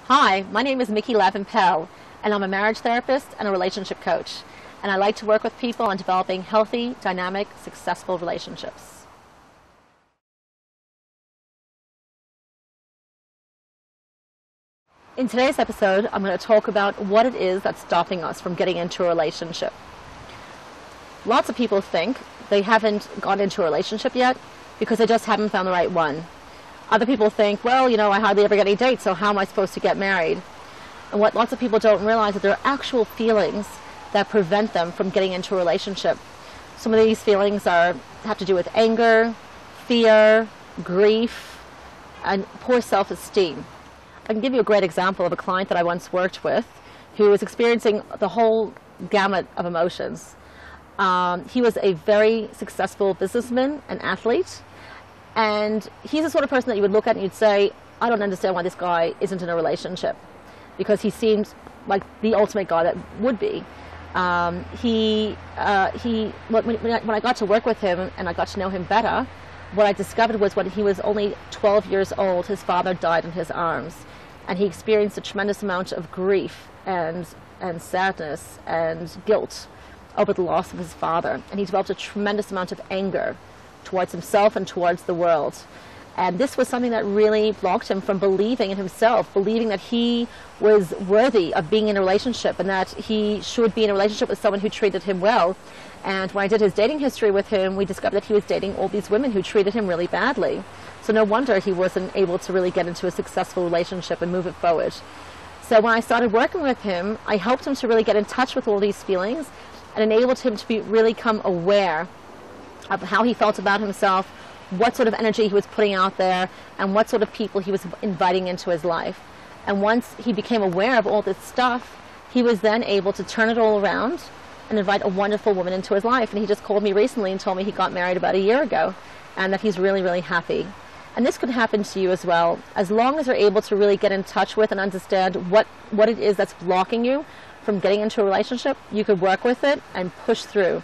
Hi, my name is Lavin-Pell, and I'm a marriage therapist and a relationship coach. And I like to work with people on developing healthy, dynamic, successful relationships. In today's episode, I'm going to talk about what it is that's stopping us from getting into a relationship. Lots of people think they haven't got into a relationship yet because they just haven't found the right one. Other people think, well, I hardly ever get any dates, so how am I supposed to get married? And what lots of people don't realize is that there are actual feelings that prevent them from getting into a relationship. Some of these feelings have to do with anger, fear, grief, and poor self-esteem. I can give you a great example of a client that I once worked with who was experiencing the whole gamut of emotions. He was a very successful businessman and athlete. And he's the sort of person that you would look at and you'd say, I don't understand why this guy isn't in a relationship, because he seems like the ultimate guy that would be. When I got to work with him and I got to know him better, what I discovered was when he was only 12 years old, his father died in his arms. And he experienced a tremendous amount of grief and sadness and guilt over the loss of his father. And he developed a tremendous amount of anger towards himself and towards the world. And this was something that really blocked him from believing in himself, believing that he was worthy of being in a relationship and that he should be in a relationship with someone who treated him well. And when I did his dating history with him, we discovered that he was dating all these women who treated him really badly. So no wonder he wasn't able to really get into a successful relationship and move it forward. So when I started working with him, I helped him to really get in touch with all these feelings and enabled him to really become aware of how he felt about himself, what sort of energy he was putting out there, and what sort of people he was inviting into his life. And once he became aware of all this stuff, he was then able to turn it all around and invite a wonderful woman into his life. And he just called me recently and told me he got married about a year ago and that he's really, really happy. And this could happen to you as well. As long as you're able to really get in touch with and understand what it is that's blocking you from getting into a relationship, you could work with it and push through.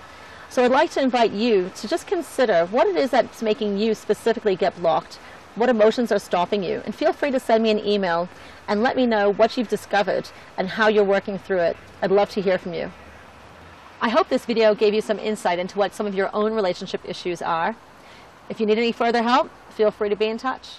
So I'd like to invite you to just consider what it is that's making you specifically get blocked, what emotions are stopping you, and feel free to send me an email and let me know what you've discovered and how you're working through it. I'd love to hear from you. I hope this video gave you some insight into what some of your own relationship issues are. If you need any further help, feel free to be in touch.